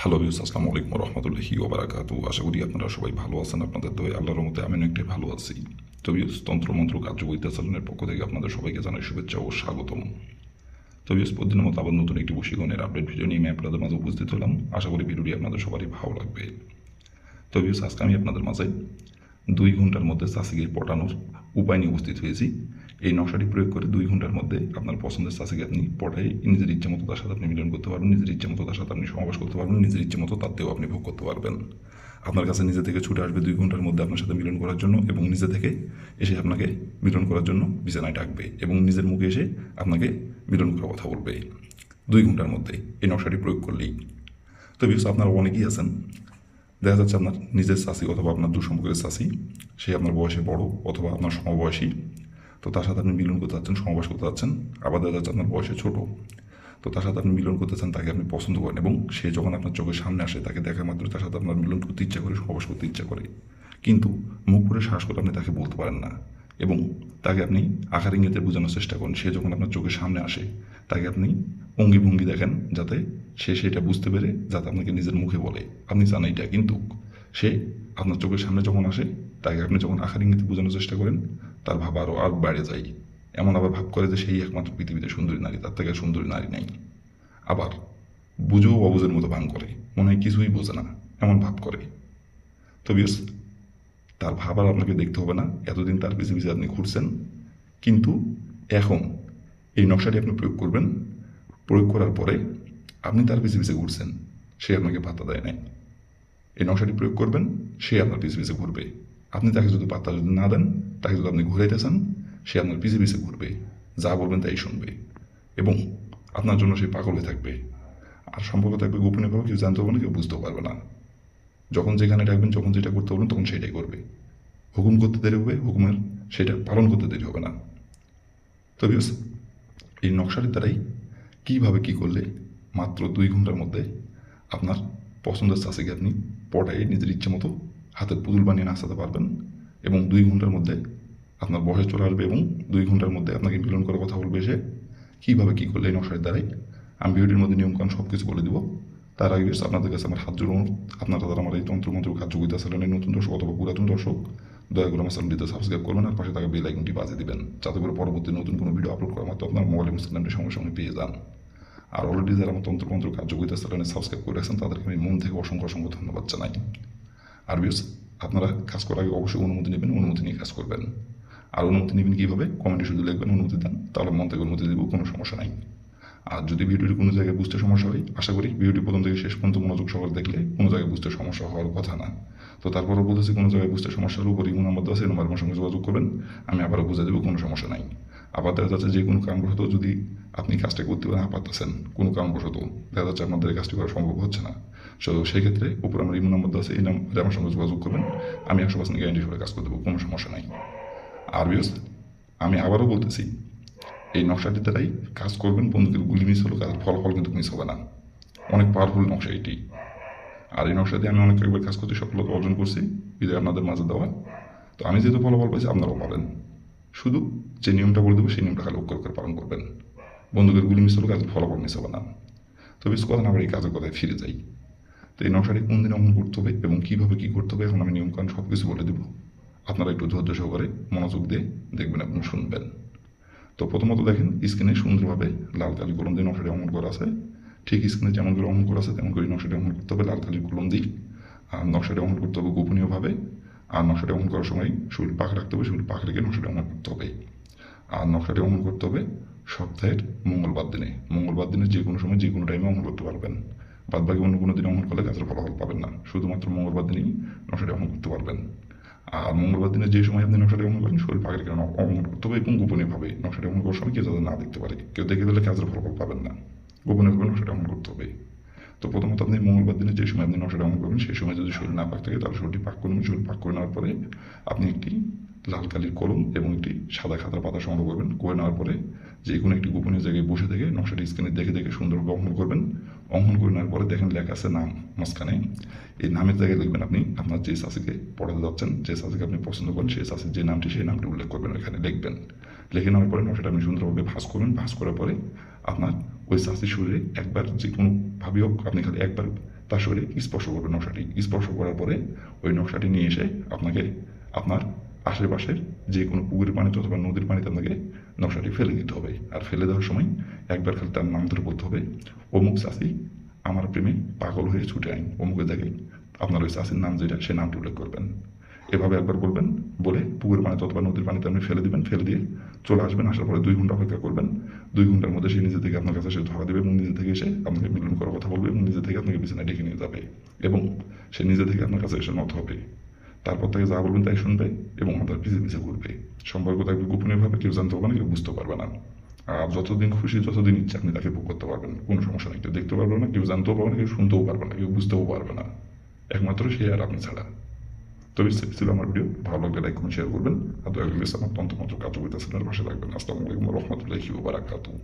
Hello views, আসসালামু আলাইকুম রহমতুল্লাহি ওবারাকাতু। আশা করি আপনারা সবাই ভালো আছেন। আপনাদের দোয়ায় আল্লাহর রহমতে আমি অনেকটাই ভালো আছি। তো ভিউস, তন্ত্রমন্ত্র কার্যবৈদ্যা চ্যানেলের পক্ষ থেকে আপনাদের সবাইকে জানাই শুভেচ্ছা ও স্বাগতম। তো ভিউস, প্রতিদিনের মতো আবার নতুন একটি বশীকরণের আপডেট ভিডিও নিয়ে আমি আপনাদের মাঝে উপস্থিত হলাম। আশা করি ভিডিওটি আপনাদের সবারই ভালো লাগবে। তো ভিউস, আজকে আমি আপনাদের মাঝে 2 ঘন্টার মধ্যে চাষিকে পটানোর উপায় নিয়ে উপস্থিত হয়েছি। এই নকশাটি প্রয়োগ করে 2 ঘন্টার মধ্যে আপনার পছন্দের চাষিকে আপনি পটাই নিজের ইচ্ছে মতো তার সাথে আপনি মিলন করতে পারবেন, নিজের ইচ্ছে মতো তার সাথে আপনি সমাবেশ করতে পারবেন, নিজের ইচ্ছে মতো তাতেও আপনি ভোগ করতে পারবেন। আপনার কাছে নিজে থেকে ছুটে আসবে 2 ঘন্টার মধ্যে আপনার সাথে মিলন করার জন্য, এবং নিজে থেকে এসে আপনাকে মিলন করার জন্য বিছানায় ডাকবে এবং নিজের মুখে এসে আপনাকে মিলন করার কথা বলবে 2 ঘন্টার মধ্যে এই নকশাটি প্রয়োগ করলেই। তো বিকজ আপনারা অনেকেই আছেন, দেখা যাচ্ছে আপনার নিজের চাষি অথবা আপনার দুঃসম্পর্কের চাষি, সে আপনার বয়সে বড় অথবা আপনার সমবয়সী, তো তার সাথে আপনি মিলন করতে যাচ্ছেন, সমাবেশ করতে যাচ্ছেন। আবার দেখা যাচ্ছে আপনার বয়সে ছোট, তো তার সাথে আপনি মিলন করতে চান, তাকে আপনি পছন্দ করেন এবং সে যখন আপনার চোখের সামনে আসে তাকে দেখার মাত্র তার সাথে আপনার মিলন করতে ইচ্ছা করে, সমাবেশ করতে ইচ্ছা করে, কিন্তু মুখ করে শ্বাস করে আপনি তাকে বলতে পারেন না এবং তাকে আপনি আকার ইঙ্গিতে বোঝানোর চেষ্টা করেন। সে যখন আপনার চোখের সামনে আসে তাকে আপনি অঙ্গি ভঙ্গি দেখেন যাতে সে সেটা বুঝতে পেরে যাতে আপনাকে নিজের মুখে বলে আপনি চান এইটা, কিন্তু সে আপনার চোখের সামনে যখন আসে তাকে আপনি যখন আকার ইঙ্গিতে বোঝানোর চেষ্টা করেন, তার ভাব আরও বেড়ে যায়। এমন আবার ভাব করে যে সেই একমাত্র পৃথিবীতে সুন্দরী নারী, তার থেকে সুন্দরী নারী নেই। আবার বুঝেও অবুঝের মতো ভান করে, মনে হয় কিছুই বোঝে না, এমন ভাব করে। তো বিয়স, তার ভাব আর আপনাকে দেখতে হবে না, এতদিন তার পিছিয়ে পিছিয়ে আপনি ঘুরছেন, কিন্তু এখন এই নকশাটি আপনি প্রয়োগ করবেন। প্রয়োগ করার পরে আপনি তার পিছিয়ে পিছিয়ে ঘুরছেন, সে আপনাকে পাত্তা দেয় নাই। এই নকশাটি প্রয়োগ করবেন, সে আপনার পিছিয়ে পিছিয়ে ঘুরবে। আপনি তাকে যদি পাত্তা যদি না দেন, তাকে যদি আপনি ঘুরাইতে চান, সে আপনার পিছিয়ে পিছিয়ে ঘুরবে, যা বলবেন তাই শুনবে এবং আপনার জন্য সে পাগল হয়ে থাকবে। আর সম্পর্ক থাকবে গোপনীয়ভাবে, কেউ জানতে পারবে না, কেউ বুঝতেও পারবে না। যখন যেখানে ডাকবেন, যখন যেটা করতে বলবেন তখন সেটাই করবে। হুকুম করতে দেরি হবে, হুকুমের সেটা পালন করতে দেরি হবে না। তো বিকজ এই নকশাটির দ্বারাই কীভাবে কী করলে মাত্র 2 ঘন্টার মধ্যে আপনার পছন্দের চাষিকে আপনি পটাই নিজের ইচ্ছে মতো হাতের পুতুল বানিয়ে নাচাতে পারবেন এবং 2 ঘন্টার মধ্যে আপনার বয়সে চলে আসবে এবং 2 ঘন্টার মধ্যে আপনাকে মিলন করার কথা বলবে সে। কীভাবে কী করলে এই নকশাটির দ্বারাই আমি ভিডিওটির মধ্যে নিয়মকানুন সব কিছু বলে দেবো। তার আগে আপনাদের কাছে আমার হাত জোড় অনুরোধ, আপনারা যারা আমার এই তন্ত্রমন্ত্র কার্যকরিতা চ্যানেলের নতুন দর্শক অথবা পুরাতন দর্শক, দয়া করে আমার চ্যানেলটিতে সাবস্ক্রাইব করবেন আর পাশে থাকা বেল আইকনটি বাজিয়ে দিবেন, যাতে করে পরবর্তী নতুন কোনো ভিডিও আপলোড করার মাত্র আপনার মোবাইল এবং স্ক্রিনটি সঙ্গে সঙ্গে পেয়ে যান। আর অলরেডি যারা আমার তন্ত্রমন্ত্র কার্যকরিতা চ্যানেলে সাবস্ক্রাইব করে রাখছেন তাদেরকে আমি মন থেকে অসংখ্য অসংখ্য ধন্যবাদ জানাই। আর বিয়স, আপনারা কাজ করার আগে অবশ্যই অনুমতি নেবেন, অনুমতি নিয়ে কাজ করবেন। আর অনুমতি নেবেন কীভাবে? কমেন্টে শুধু লিখবেন অনুমতি দেন, তাহলে মন থেকে অনুমতি দেবো, কোনো সমস্যা নাই। আর যদি ভিডিওটি কোনো জায়গায় বুঝতে সমস্যা হয়, আশা করি ভিডিওটি প্রথম থেকে শেষ পর্যন্ত মনোযোগ সহকারে দেখলে কোনো জায়গায় বুঝতে সমস্যা হওয়ার কথা না। তো তারপরও বলতেছি, কোনো জায়গায় বুঝতে সমস্যা হলে উপরে ইমো নাম্বার দেওয়া আছে, এই নাম্বার আমার সঙ্গে যোগাযোগ করবেন, আমি আবারও বুঝে দেবো, কোনো সমস্যা নাই। আবার দেখা যাচ্ছে যে কোনো কারণবশত যদি আপনি কাজটা করতে না পারতেছেন, কোনো কারণবশত দেখা যাচ্ছে আপনাদের এই কাজটি করা সম্ভব হচ্ছে না, সো সেই ক্ষেত্রে উপরে আমার ইমো নাম্বার দেওয়া আছে, এই নাম্বারে আমার সঙ্গে যোগাযোগ করবেন, আমি 100% গ্যারান্টি করে কাজ করে দেবো, কোনো সমস্যা নাই। আর বিয়স, আমি আবারও বলতেছি, এই নকশাটির দ্বারাই কাজ করবেন, বন্দুকের গুলি মিস হলো, কাজের ফলাফল কিন্তু মিস হবে না। অনেক পাওয়ারফুল নকশা এটি। আর এই নকশা দিয়ে আমি অনেক একবার কাজ করতে সফলতা অর্জন করছি, বিদায় আপনাদের মাঝে দেওয়া। তো আমি যেহেতু ফলাফল পাইছি, আপনারাও পাবেন। শুধু যে নিয়মটা বলে দেবো সেই নিয়মটা খালি অক্ষর করে পালন করবেন। বন্দুকের গুলি মিস হলো, কাজের ফলাফল মিস হবে না। তো বেশ কথা না, আবার এই কাজের কথায় ফিরে যাই। তো এই নকশাটি কোন দিন অমন করতে হবে এবং কীভাবে কী করতে হবে এখন আমি নিয়মকানুন সব কিছু বলে দেবো। আপনারা একটু ধৈর্য সহকারে মনোযোগ দিয়ে দেখবেন এবং শুনবেন। তো প্রথমত দেখেন, স্ক্রিনে সুন্দরভাবে লাল কালি কলম দিয়ে নকশাটি অঙ্কন করা আছে। ঠিক স্ক্রিনে যেমন করে অঙ্কন করা আছে তেমন করে নকশাটি অঙ্কন করতে হবে লাল কালির কলম দিয়ে। আর নকশাটি অঙ্কন করতে হবে গোপনীয়ভাবে। আর নকশাটি অঙ্কন করার সময় শরীর পাক রাখতে হবে, শরীর পাক রেখে নকশাটি অঙ্কন করতে হবে। আর নকশাটি অঙ্কন করতে হবে সপ্তাহের মঙ্গলবার দিনে। মঙ্গলবার দিনে যে কোনো সময় যে কোনো টাইমে অঙ্কন করতে পারবেন। বাদ বাকি অন্য কোনো দিনে অঙ্কন করলে কাজের ফলাফল পাবেন না, শুধুমাত্র মঙ্গলবার দিনেই নকশাটি অঙ্কন করতে পারবেন। আর মঙ্গলবার দিনে যে সময় আপনি নকশাটি অঙ্কন করেন, শরীর পাকে কেন অঙ্কন করতে হবে এবং গোপনীয়ভাবে নকশাটি অঙ্কন করার সময় কেউ যাতে না দেখতে পারে, কেউ দেখে দিলে কাজের ফলাফল পাবেন না, গোপনীয়ভাবে নকশাটি অঙ্কন করতে হবে। তো প্রথমত আপনি মঙ্গলবার দিনে যে সময় আপনি নকশাটি অঙ্কন করবেন সেই সময় যদি শরীর না পাক থাকে তাহলে শরীরটি পাক করবেন। শরীর পাক করে নেওয়ার পরে আপনি একটি লাল কালির কলম এবং একটি সাদা খাতার পাতা সংগ্রহ করবেন। করে নেওয়ার পরে যে কোনো একটি গোপনীয় জায়গায় বসে থেকে নকশাটি স্ক্রিনে দেখে দেখে সুন্দরভাবে অঙ্কন করবেন। অঙ্কন করে নেওয়ার পরে দেখেন লেখা আছে নাম মাঝখানে, এই নামের জায়গায় লিখবেন আপনি আপনার যে চাষিকে পড়াতে যাচ্ছেন, যে চাষিকে আপনি পছন্দ করেন সেই চাষির যে নামটি সেই নামটি উল্লেখ করবেন, এখানে লিখবেন। লিখে নেওয়ার পরে নকশাটা আপনি সুন্দরভাবে ভাঁজ করবেন। ভাঁজ করার পরে আপনার ওই চাষির শরীরে একবার যে কোনোভাবেই হোক আপনি খালি একবার তার শরীরে স্পর্শ করবে নকশাটি। স্পর্শ করার পরে ওই নকশাটি নিয়ে এসে আপনাকে আপনার আশেপাশের যে কোনো পুকুরের পানিতে অথবা নদীর পানিতে আপনাকে নকশাটি ফেলে দিতে হবে। আর ফেলে দেওয়ার সময় একবার খালি তার নাম ধরে বলতে হবে, অমুক চাষি আমার প্রেমে পাগল হয়ে ছুটে আইন, অমুকের জায়গায় আপনার ওই চাষির নাম যেটা সে নামটি উল্লেখ করবেন। এভাবে একবার বলবেন, বলে পুকুরের পানিতে অথবা নদীর পানিতে আপনি ফেলে দিবেন। ফেলে দিয়ে চলে আসবেন। আসার পরে 2 ঘন্টা অপেক্ষা করবেন। 2 ঘন্টার মধ্যে সে নিজে থেকে আপনার কাছে সে ধরা দেবে এবং নিজে থেকে এসে আপনাকে মিলন করার কথা বলবে এবং নিজে থেকে আপনাকে বিছানায় ডেকে নিয়ে যাবে এবং সে নিজে থেকে আপনার কাছে এসে নত হবে। তারপর তাকে যা বলবেন তাই শুনবে এবং আপনার পিছিয়ে পিছিয়ে ঘুরবে। সম্পর্ক থাকবে গোপনীয়ভাবে, কেউ জানতে পারবে না, কেউ বুঝতে পারবে না। আর যতদিন খুশি যতদিন ইচ্ছা আপনি তাকে ভোগ করতে পারবেন, কোনো সমস্যা নেই। কেউ দেখতে পারবে না, কেউ জানতেও পারবে না, কেউ শুনতেও পারবে না, কেউ বুঝতেও পারবে না, একমাত্র সে আর আপনি ছাড়া। তবে ছিল আমার ভিডিও, ভালো লাগলে লাইক কমেন্ট শেয়ার করবেন। আর দয়া করে আমার তন্ত্রমন্ত্র কার্যকরিতা চ্যানেলের পাশে থাকবেন। আসসালামু আলাইকুম রহমতুল্লাহি ওয়া বারাকাতুহু।